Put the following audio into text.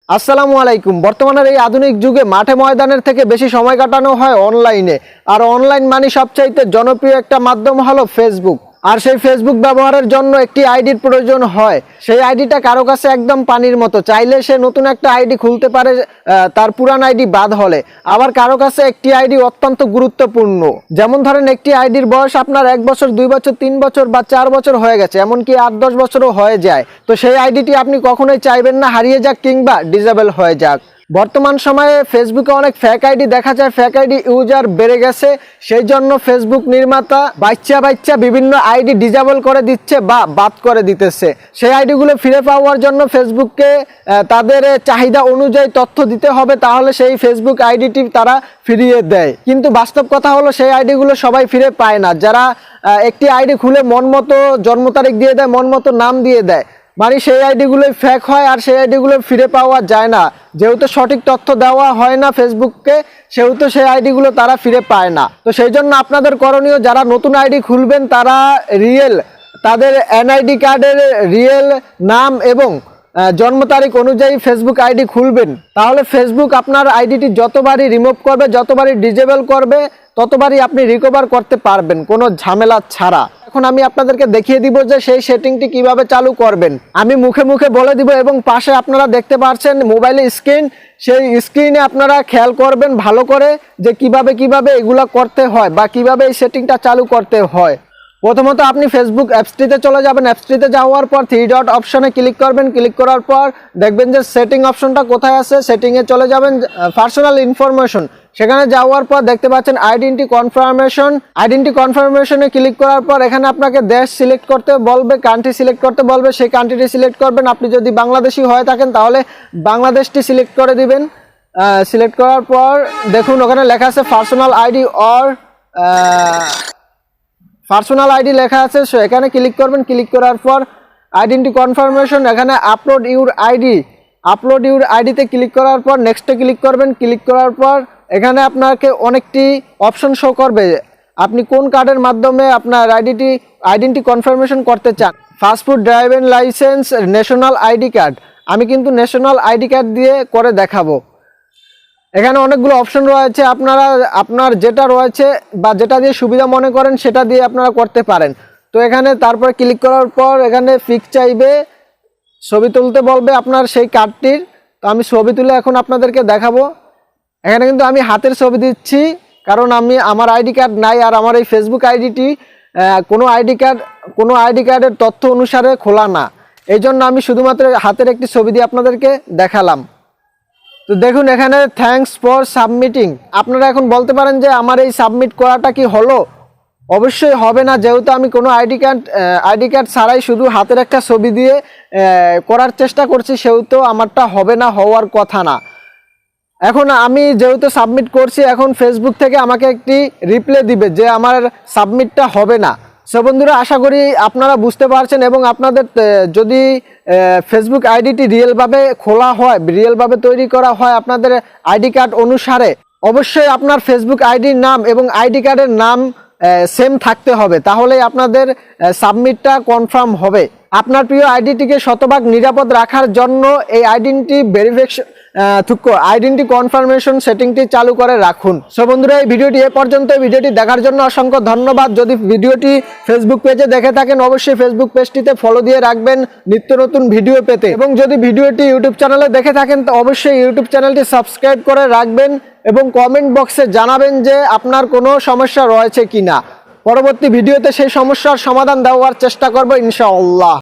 আসসালামু আলাইকুম। বর্তমানের এই আধুনিক যুগে মাঠে ময়দানের থেকে বেশি সময় কাটানো হয় অনলাইনে। আর অনলাইন মানে সবচাইতে জনপ্রিয় একটা মাধ্যম হলো ফেসবুক। আর সেই ফেসবুক ব্যবহারের জন্য একটি আইডির প্রয়োজন হয়। সেই আইডিটা কারো কাছে একদম পানির মতো, চাইলে সে নতুন একটা আইডি খুলতে পারে তার পুরান আইডি বাদ হলে। আবার কারো কাছে একটি আইডি অত্যন্ত গুরুত্বপূর্ণ। যেমন ধরেন একটি আইডির বয়স আপনার 1 বছর, 2 বছর, 3 বছর বা 4 বছর হয়ে গেছে, এমনকি 8-10 বছরও হয়ে যায়। তো সেই আইডিটি আপনি কখনোই চাইবেন না হারিয়ে যাক কিংবা ডিসেবল হয়ে যাক। বর্তমান সময়ে ফেসবুকে অনেক ফেক আইডি দেখা যায়, ফেক আইডি ইউজার বেড়ে গেছে। সেই জন্য ফেসবুক নির্মাতা বাচ্চা বিভিন্ন আইডি ডিসেবল করে দিচ্ছে বা বাদ করে দিতেছে। সেই আইডিগুলো ফিরে পাওয়ার জন্য ফেসবুককে তাদের চাহিদা অনুযায়ী তথ্য দিতে হবে, তাহলে সেই ফেসবুক আইডিটি তারা ফিরিয়ে দেয়। কিন্তু বাস্তব কথা হলো সেই আইডিগুলো সবাই ফিরে পায় না। যারা একটি আইডি খুলে মন মতো জন্ম তারিখ দিয়ে দেয়, মন মতো নাম দিয়ে দেয়, মানে সেই আইডিগুলোই ফেক হয় আর সেই আইডিগুলো ফিরে পাওয়া যায় না। যেহেতু সঠিক তথ্য দেওয়া হয় না ফেসবুককে, সেহেতু সেই আইডিগুলো তারা ফিরে পায় না। তো সেই জন্য আপনাদের করণীয়, যারা নতুন আইডি খুলবেন তারা তাদের NID কার্ডের রিয়েল নাম এবং জন্ম তারিখ অনুযায়ী ফেসবুক আইডি খুলবেন। তাহলে ফেসবুক আপনার আইডিটি যতবারই রিমুভ করবে, যতবারই ডিসেবল করবে, ততবারই আপনি রিকভার করতে পারবেন কোনো ঝামেলা ছাড়া। এখন আমি আপনাদেরকে দেখিয়ে দিব যে সেই সেটিংটি কিভাবে চালু করবেন। আমি মুখে মুখে বলে দিব এবং পাশে আপনারা দেখতে পাচ্ছেন মোবাইলে স্ক্রিন, সেই স্ক্রিনে আপনারা খেয়াল করবেন ভালো করে যে কিভাবে এগুলা করতে হয় বা কিভাবে এই সেটিংটা চালু করতে হয়। প্রথমত আপনি ফেসবুক অ্যাপসটিতে চলে যাবেন। অ্যাপসটিতে যাওয়ার পর 3 ডট অপশনে ক্লিক করবেন। ক্লিক করার পর দেখবেন যে সেটিং অপশনটা কোথায় আছে, সেটিংয়ে চলে যাবেন, পার্সোনাল ইনফরমেশন। সেখানে যাওয়ার পর দেখতে পাচ্ছেন আইডেন্টি কনফার্মেশন। আইডেন্টি কনফার্মেশনে ক্লিক করার পর এখানে আপনাকে দেশ সিলেক্ট করতে বলবে, কান্ট্রি সিলেক্ট করতে বলবে, সেই কান্ট্রিটি সিলেক্ট করবেন। আপনি যদি বাংলাদেশি হয়ে থাকেন তাহলে বাংলাদেশটি সিলেক্ট করে দিবেন। সিলেক্ট করার পর দেখুন ওখানে লেখা আছে personal ID or personal ID লেখা আছে, সো এখানে ক্লিক করবেন। ক্লিক করার পর আইডেন্টি কনফার্মেশন, এখানে আপলোড ইউর আইডিতে ক্লিক করার পর নেক্সটে ক্লিক করবেন। ক্লিক করার পর এখানে আপনাকে অনেকটি অপশন শো করবে, আপনি কোন কার্ডের মাধ্যমে আপনার আইডেন্টি কনফার্মেশন করতে চান। Passport, driving licence, national ID card. আমি কিন্তু ন্যাশনাল আইডি কার্ড দিয়ে করে দেখাবো। এখানে অনেকগুলো অপশন রয়েছে, আপনার যেটা রয়েছে বা যেটা দিয়ে সুবিধা মনে করেন সেটা দিয়ে আপনারা করতে পারেন। তো এখানে তারপর ক্লিক করার পর এখানে পিক চাইবে, ছবি তুলতে বলবে আপনার সেই কার্ডটির। তো আমি ছবি তুলে এখন আপনাদেরকে দেখাবো। এখানে কিন্তু আমি হাতের ছবি দিচ্ছি, কারণ আমার আইডি কার্ড নাই আর আমার এই ফেসবুক আইডিটি কোনো আইডি কার্ডের তথ্য অনুসারে খোলা না। এই জন্য আমি শুধুমাত্র হাতের একটি ছবি দিয়ে আপনাদেরকে দেখালাম। তো দেখুন এখানে থ্যাঙ্কস ফর সাবমিটিং। আপনারা এখন বলতে পারেন যে আমার এই সাবমিট করাটা কি হলো? অবশ্যই হবে না, যেহেতু আমি কোনো আইডি কার্ড ছাড়াই শুধু হাতের একটা ছবি দিয়ে করার চেষ্টা করছি, সেহেতু আমারটা হবে না, হওয়ার কথা না। এখন আমি যেহেতু সাবমিট করছি, এখন ফেসবুক থেকে আমাকে একটি রিপ্লাই দিবে যে আমার সাবমিটটা হবে না। সো বন্ধুরা, আশা করি আপনারা বুঝতে পারছেন এবং আপনাদের যদি ফেসবুক আইডিটি রিয়েলভাবে খোলা হয়, রিয়েলভাবে তৈরি করা হয় আপনাদের আইডি কার্ড অনুসারে, অবশ্যই আপনার ফেসবুক আইডির নাম এবং আইডি কার্ডের নাম সেম থাকতে হবে, তাহলেই আপনাদের সাবমিটটা কনফার্ম হবে। আপনার প্রিয় আইডিটিকে শতভাগ নিরাপদ রাখার জন্য এই আইডেন্টি কনফার্মেশন সেটিংটি চালু করে রাখুন। সো বন্ধুরা, এই ভিডিওটি এ পর্যন্ত। ভিডিওটি দেখার জন্য অসংখ্য ধন্যবাদ। যদি ভিডিওটি ফেসবুক পেজে দেখে থাকেন, অবশ্যই ফেসবুক পেজটিতে ফলো দিয়ে রাখবেন নিত্য নতুন ভিডিও পেতে। এবং যদি ভিডিওটি ইউটিউব চ্যানেলে দেখে থাকেন তো অবশ্যই ইউটিউব চ্যানেলটি সাবস্ক্রাইব করে রাখবেন এবং কমেন্ট বক্সে জানাবেন যে আপনার কোনো সমস্যা রয়েছে কিনা। পরবর্তী ভিডিওতে সেই সমস্যার সমাধান দেওয়ার চেষ্টা করব ইনশাআল্লাহ।